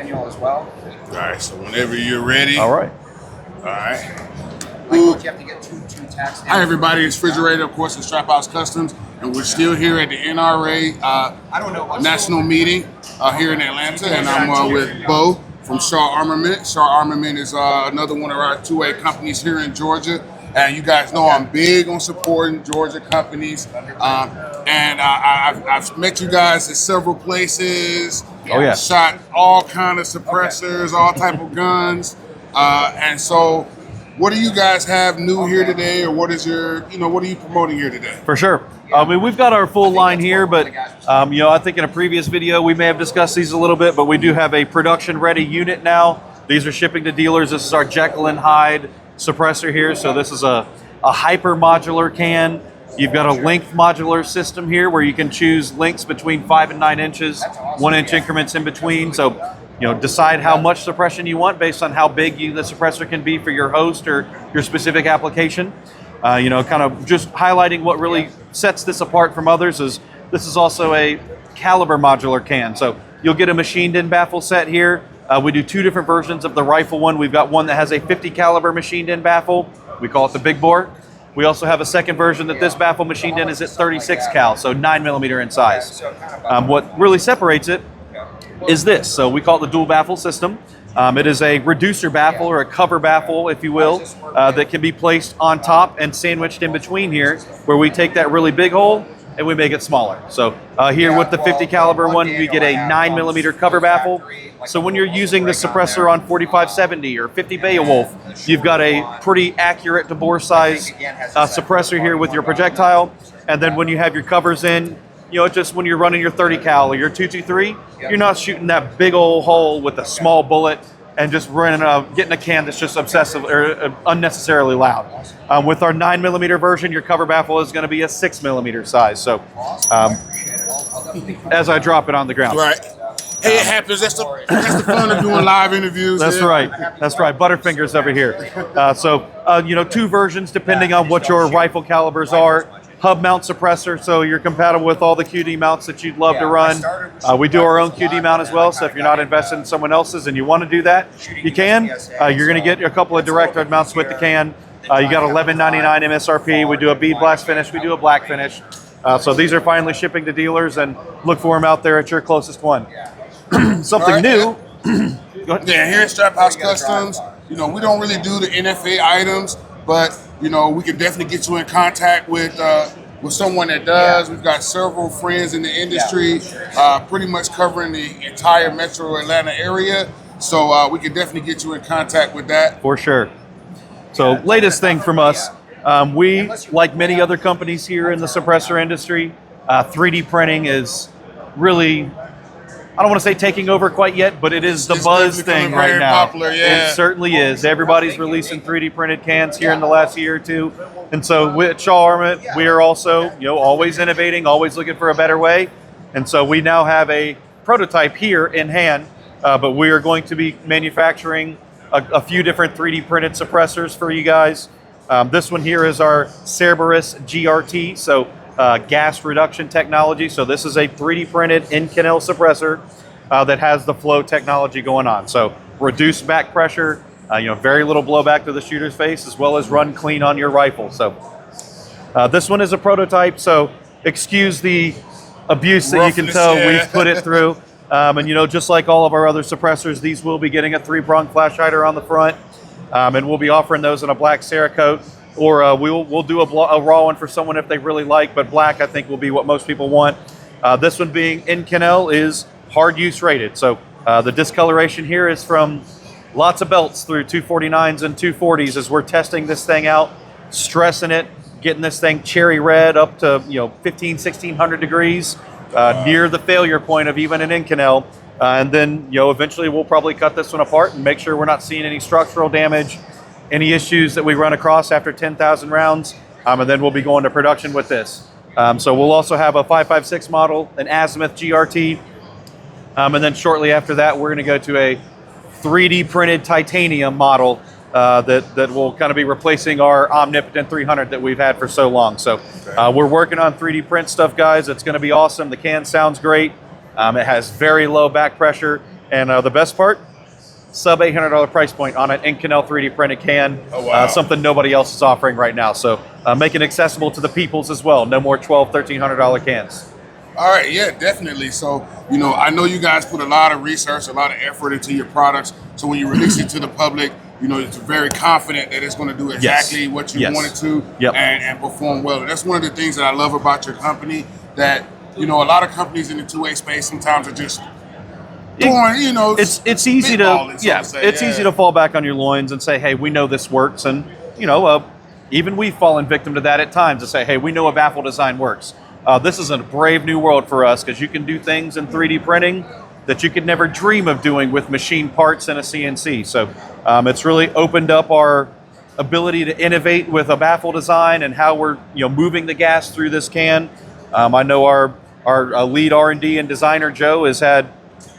manual as well. All right, so whenever you're ready. All right. All right. You have to get two tax. Hi everybody, it's Frigerator, of course, it's Strap House Customs, and we're still here at the NRA National Meeting here in Atlanta, and I'm with Beau from Shaw Armament. Shaw Armament is another one of our 2A companies here in Georgia, and you guys know I'm big on supporting Georgia companies, and I've met you guys at several places. Oh yeah. Shot all kind of suppressors, all type of guns, and so. What do you guys have new here today, or what is your, what are you promoting here today? For sure. I mean, we've got our full line here, but I think in a previous video we may have discussed these a little bit, but we do have a production-ready unit now. These are shipping to dealers. This is our Jekyll and Hyde suppressor here. So this is a hyper modular can. You've got a length modular system here where you can choose lengths between 5 and 9 inches, 1 inch increments in between. So decide how much suppression you want based on how big the suppressor can be for your host or your specific application. Kind of just highlighting what really sets this apart from others is this is also a caliber modular can. So you'll get a machined-in baffle set here. We do 2 different versions of the rifle one. We've got one that has a 50 caliber machined-in baffle. We call it the big bore. We also have a second version that this baffle machined in is at 36 cal, so 9mm in size. What really separates it is this. So we call it the dual baffle system. It is a reducer baffle or a cover baffle, if you will, that can be placed on top and sandwiched in between here, where we take that really big hole and we make it smaller. So here with the 50 caliber one, we get a 9mm cover baffle. So when you're using the suppressor on 4570 or 50 Beowulf, you've got a pretty accurate to bore size suppressor here with your projectile. And then when you have your covers in, just when you're running your 30 cal or your 223, you're not shooting that big old hole with a small bullet and just getting a can that's just obsessive or unnecessarily loud. With our 9mm version, your cover baffle is going to be a 6mm size. So as I drop it on the ground. Right. Hey, it happens. That's the fun of doing live interviews. That's right. That's right. Butterfingers over here. So 2 versions depending on what your rifle calibers are. Hub mount suppressor, so you're compatible with all the QD mounts that you'd love to run. We do our own QD mount as well, so if you're not invested in someone else's and you want to do that, you can. You're going to get a couple of direct thread mounts with the can. You got $11.99 MSRP. We do a bead blast finish. We do a black finish. So these are finally shipping to dealers, and look for them out there at your closest one. Something new. Go ahead. Yeah, here at Strap House Customs, we don't really do the NFA items, but we can definitely get you in contact with someone that does. We've got several friends in the industry, pretty much covering the entire metro Atlanta area. So we can definitely get you in contact with that. For sure. So latest thing from us, we, like many other companies here in the suppressor industry, 3D printing is really, I don't want to say taking over quite yet, but it is the buzz thing right now. Popular, yeah. It certainly is. Everybody's releasing 3D printed cans here in the last year or two. And so with Shaw Armament, we are also, always innovating, always looking for a better way. And so we now have a prototype here in hand, but we are going to be manufacturing a few different 3D printed suppressors for you guys. This one here is our Cerberus GRT. So gas reduction technology. So this is a 3D printed Inconel suppressor that has the flow technology going on. So reduced back pressure, very little blowback to the shooter's face, as well as run clean on your rifle. So this one is a prototype, so excuse the abuse that you can tell we've put it through. And just like all of our other suppressors, these will be getting a 3-prong flash hider on the front, and we'll be offering those in a black Cerakote. Or we'll do a raw one for someone if they really like, but black I think will be what most people want. This one being Inconel is hard use rated. So the discoloration here is from lots of belts through 249s and 240s as we're testing this thing out, stressing it, getting this thing cherry red up to 1600 degrees, near the failure point of even an Inconel. And then eventually we'll probably cut this one apart and make sure we're not seeing any structural damage, any issues that we run across after 10,000 rounds, and then we'll be going to production with this. So we'll also have a 5.56 model, an Azimuth GRT, and then shortly after that, we're gonna go to a 3D printed titanium model that will kind of be replacing our Omnipotent 300 that we've had for so long. So we're working on 3D print stuff, guys. It's gonna be awesome. The can sounds great. It has very low back pressure. And the best part, sub $800 price point on an Inconel 3D printed can. Oh, wow. Something nobody else is offering right now. So making it accessible to the peoples as well. No more $1,200, $1,300 cans. All right, yeah, definitely. So, you know, I know you guys put a lot of research, a lot of effort into your products. So when you release it to the public, you know, it's very confident that it's going to do exactly what you want it to and perform well. And that's one of the things that I love about your company, that, you know, a lot of companies in the two-way space sometimes are just doing, you know, it's easy to easy to fall back on your loins and say, hey, we know this works. And, you know, even we've fallen victim to that at times, to say, hey, we know a baffle design works. This is a brave new world for us, because you can do things in 3D printing that you could never dream of doing with machine parts and a CNC. So it's really opened up our ability to innovate with a baffle design and how we're, you know, moving the gas through this can. I know our lead R&D and designer, Joe, has had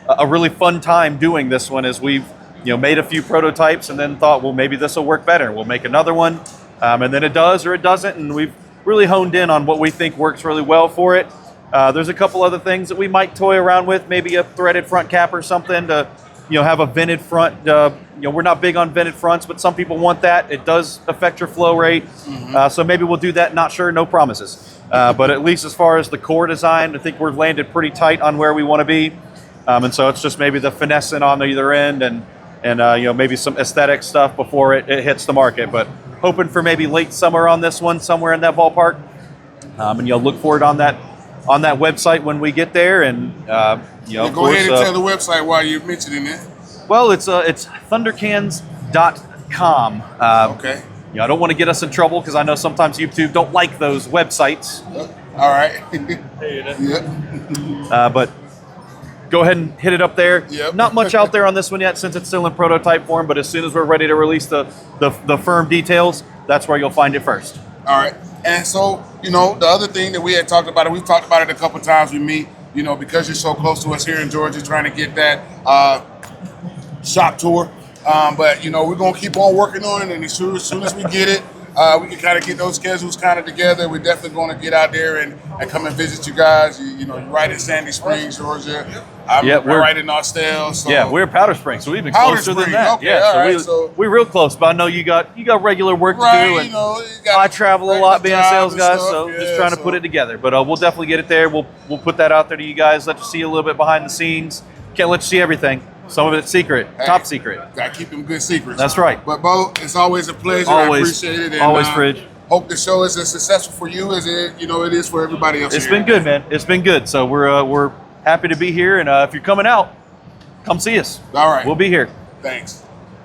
a really fun time doing this one, as we've, you know, made a few prototypes and then thought, well, maybe this will work better. We'll make another one, and then it does or it doesn't, and we've really honed in on what we think works really well for it. There's a couple other things that we might toy around with, maybe a threaded front cap or something to, you know, have a vented front. You know, we're not big on vented fronts, but some people want that. It does affect your flow rate. So maybe we'll do that. Not sure, no promises. But at least as far as the core design, I think we've landed pretty tight on where we want to be. And so it's just maybe the finessing on either end and you know, maybe some aesthetic stuff before it hits the market. But hoping for maybe late summer on this one, somewhere in that ballpark. And you'll look for it on that website when we get there. And you know, go ahead and tell the website while you're mentioning it. Well, it's ThunderCans.com. Okay. You know, I don't want to get us in trouble, because I know sometimes YouTube don't like those websites. All right. But go ahead and hit it up there. Yep. Not much out there on this one yet, since it's still in prototype form, but as soon as we're ready to release the firm details, that's where you'll find it first. All right. And so, you know, the other thing that we had talked about, we've talked about it a couple of times with me, you know, because you're so close to us here in Georgia, trying to get that shop tour. But, you know, we're going to keep on working on it, and as soon as we get it, we can kind of get those schedules kind of together. We're definitely going to get out there and come and visit you guys. You know, you're right in Sandy Springs, Georgia. We're right in Austell. So. Yeah, we're Powder Springs, so we're even Powder closer Springs, than that. okay, Yeah, so we're real close, but I know you got regular work to do. And you know, you got I travel a lot being a sales guy, stuff, so just trying to put it together. But we'll definitely get it there. We'll put that out there to you guys, let you see a little bit behind the scenes. Can't let you see everything. Some of it's secret, top secret. Gotta keep them good secrets. That's right. But Beau, it's always a pleasure. Always. I appreciate it. And, always, Fridge. Hope the show is as successful for you as it is for everybody else. It's been good, man. It's been good. So we're happy to be here, and if you're coming out, come see us. All right. We'll be here. Thanks.